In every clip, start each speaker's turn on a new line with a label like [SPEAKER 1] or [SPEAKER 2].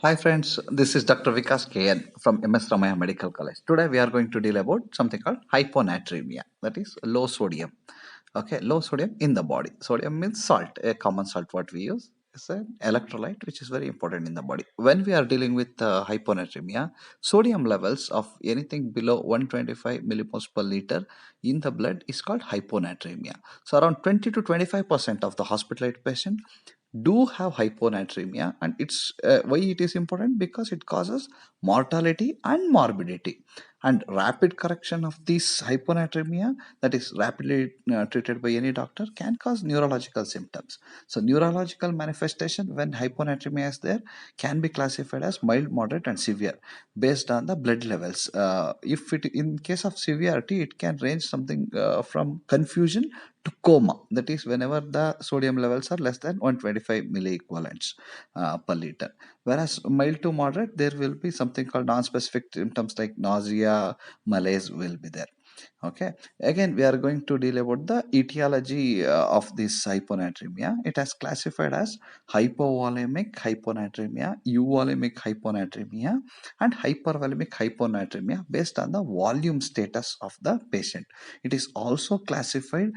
[SPEAKER 1] Hi friends, this is Dr. Vikas KN from MS Ramaya Medical College. Today we are going to deal about something called hyponatremia, that is low sodium. Okay, low sodium in the body. Sodium means salt, a common salt what we use. It's an electrolyte which is very important in the body. When we are dealing with hyponatremia, sodium levels of anything below 125 millimoles per liter in the blood is called hyponatremia. So around 20 to 25% of the hospitalized patient do have hyponatremia, and it's why it is important, because it causes mortality and morbidity, and rapid correction of this hyponatremia, that is rapidly treated by any doctor, can cause neurological symptoms. So neurological manifestation when hyponatremia is there can be classified as mild, moderate and severe based on the blood levels. If it in case of severity, it can range something from confusion to coma, that is whenever the sodium levels are less than 125 milliequivalents per liter. Whereas mild to moderate, there will be something called non-specific symptoms like nausea, malaise will be there. Okay, again we are going to deal about the etiology of this hyponatremia. It has classified as hypovolemic hyponatremia, euvolemic hyponatremia and hypervolemic hyponatremia based on the volume status of the patient. It is also classified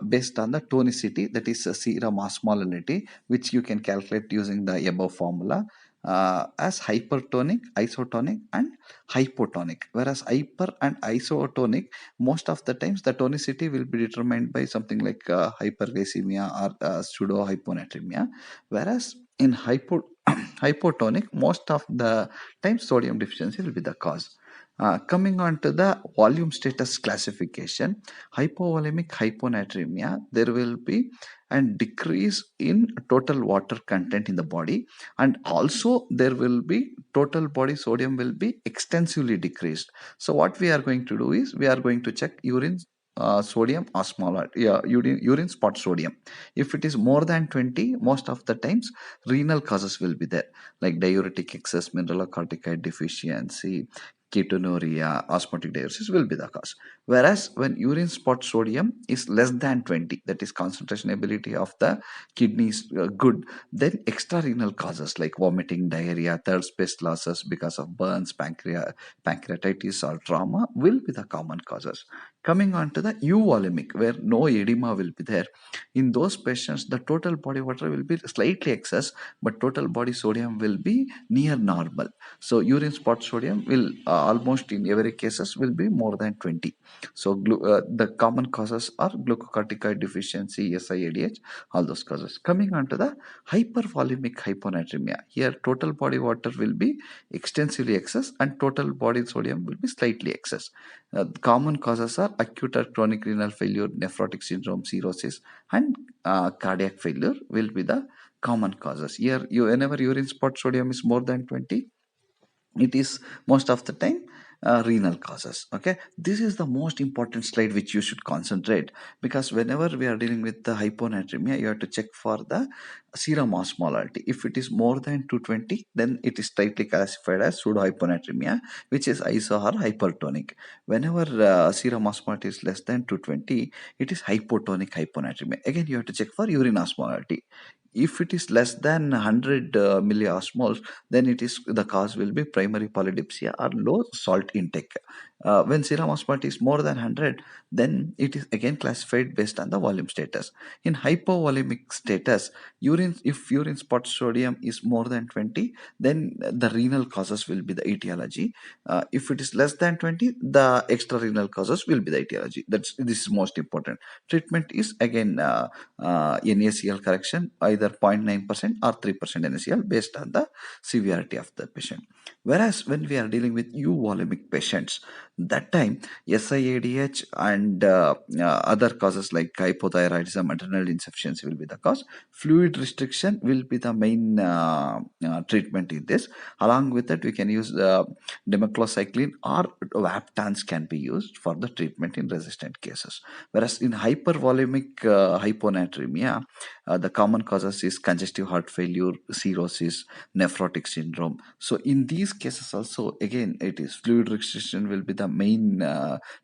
[SPEAKER 1] based on the tonicity, that is serum osmolality, which you can calculate using the above formula, as hypertonic, isotonic and hypotonic. Whereas hyper and isotonic, most of the times the tonicity will be determined by something like hyperglycemia or pseudo hyponatremia. Whereas in hypotonic, most of the time sodium deficiency will be the cause. Coming on to the volume status classification, hypovolemic hyponatremia, there will be a decrease in total water content in the body, and also there will be total body sodium will be extensively decreased. So what we are going to do is we are going to check urine sodium osmolality, urine spot sodium. If it is more than 20, most of the times renal causes will be there, like diuretic excess, mineralocorticoid deficiency, ketonuria, osmotic diuresis will be the cause. Whereas when urine spot sodium is less than 20, that is concentration ability of the kidneys good, then extrarenal causes like vomiting, diarrhea, third space losses because of burns, pancreatitis or trauma will be the common causes. Coming on to the euvolemic, where no edema will be there, in those patients the total body water will be slightly excess, but total body sodium will be near normal. So urine spot sodium will almost in every cases will be more than 20. So the common causes are glucocorticoid deficiency, SIADH, all those causes. Coming on to the hypervolemic hyponatremia, here total body water will be extensively excess and total body sodium will be slightly excess. Common causes are acute or chronic renal failure, nephrotic syndrome, cirrhosis and cardiac failure will be the common causes. Here whenever urine spot sodium is more than 20, it is most of the time renal causes. Okay, this is the most important slide which you should concentrate, because whenever we are dealing with the hyponatremia, you have to check for the serum osmolality. If it is more than 220, then it is tightly classified as pseudo hyponatremia, which is iso or hypertonic. Whenever serum osmolality is less than 220, it is hypotonic hyponatremia. Again you have to check for urine osmolality. If it is less than 100 milliosmoles, then it is the cause will be primary polydipsia or low salt intake. When serum osmolality is more than 100, then it is again classified based on the volume status. In hypovolemic status, if urine spot sodium is more than 20, then the renal causes will be the etiology. If it is less than 20, the extrarenal causes will be the etiology. This is most important. Treatment is again NaCl correction, either 0.9% or 3% NaCl based on the severity of the patient. Whereas when we are dealing with euvolemic patients, that time SIADH and other causes like hypothyroidism, adrenal insufficiency will be the cause. Fluid restriction will be the main treatment in this. Along with that, we can use demeclocycline or Vaptans can be used for the treatment in resistant cases. Whereas in hypervolemic hyponatremia, the common causes is congestive heart failure, cirrhosis, nephrotic syndrome. So in these cases also, again, it is fluid restriction will be the main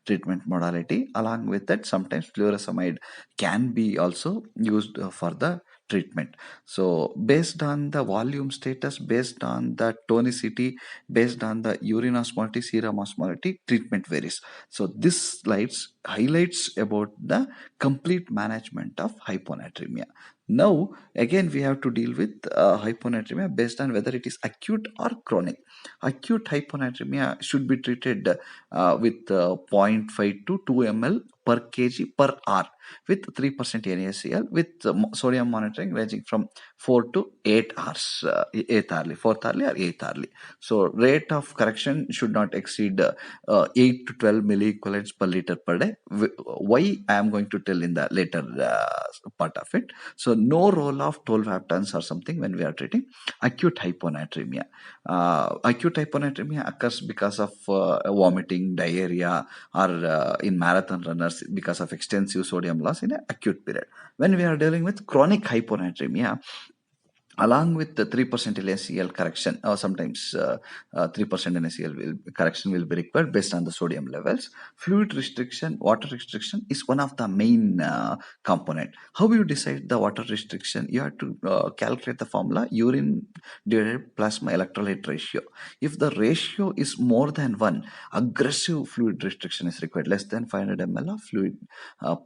[SPEAKER 1] treatment modality. Along with that, sometimes furosemide can be also used for the treatment. So based on the volume status, based on the tonicity, based on the urine osmolality, serum osmolality, treatment varies. So this slides highlights about the complete management of hyponatremia. Now again we have to deal with hyponatremia based on whether it is acute or chronic. Acute hyponatremia should be treated with zero point 0.5 to 2 ml per kg per hour with 3% NaCl with sodium monitoring ranging from 4 to 8 hours, 8th hourly, 4th hourly or 8th hourly. So rate of correction should not exceed 8 to 12 milliequivalents per liter per day. Why I am going to tell in the later part of it. So no role of 12 haptons or something when we are treating acute hyponatremia. Acute hyponatremia occurs because of vomiting, diarrhea, or in marathon runners because of extensive sodium loss in an acute period. When we are dealing with chronic hyponatremia, along with the 3% NaCl correction, or sometimes 3% NaCl correction will be required based on the sodium levels. Fluid restriction, water restriction is one of the main component. How you decide the water restriction? You have to calculate the formula urine divided plasma electrolyte ratio. If the ratio is more than 1, aggressive fluid restriction is required. Less than 500 ml of fluid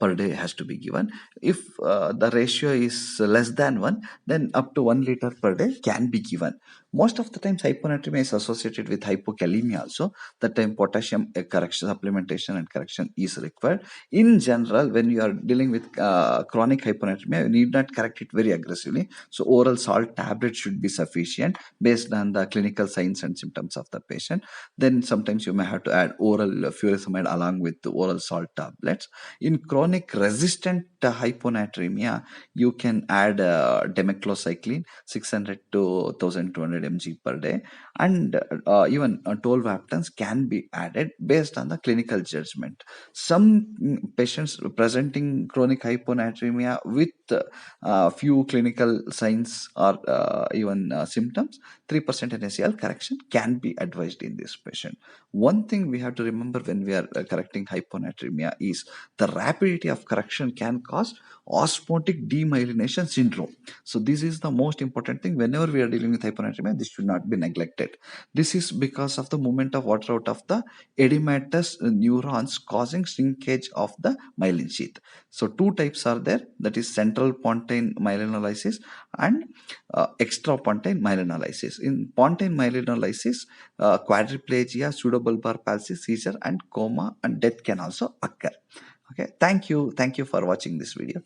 [SPEAKER 1] per day has to be given. If the ratio is less than 1, then up to 1 liter per day can be given. Most of the times hyponatremia is associated with hypokalemia also. That time potassium correction, supplementation and correction is required. In general, when you are dealing with chronic hyponatremia, you need not correct it very aggressively. So oral salt tablet should be sufficient based on the clinical signs and symptoms of the patient. Then sometimes you may have to add oral furosemide along with the oral salt tablets. In chronic resistant hyponatremia, you can add demeclocycline 600 to 1200 mg per day, and even 12 haptons can be added based on the clinical judgment. Some patients presenting chronic hyponatremia with few clinical signs or even symptoms, 3% NaCl correction can be advised in this patient. One thing we have to remember when we are correcting hyponatremia is the rapidity of correction can cause osmotic demyelination syndrome. So this is the most important thing whenever we are dealing with hyponatremia. This should not be neglected. This is because of the movement of water out of the edematous neurons causing shrinkage of the myelin sheath. So two types are there, that is central pontine myelinolysis and extrapontine myelinolysis. In pontine myelinolysis, quadriplegia, pseudobulbar palsy, seizure and coma and death can also occur. Okay, thank you for watching this video.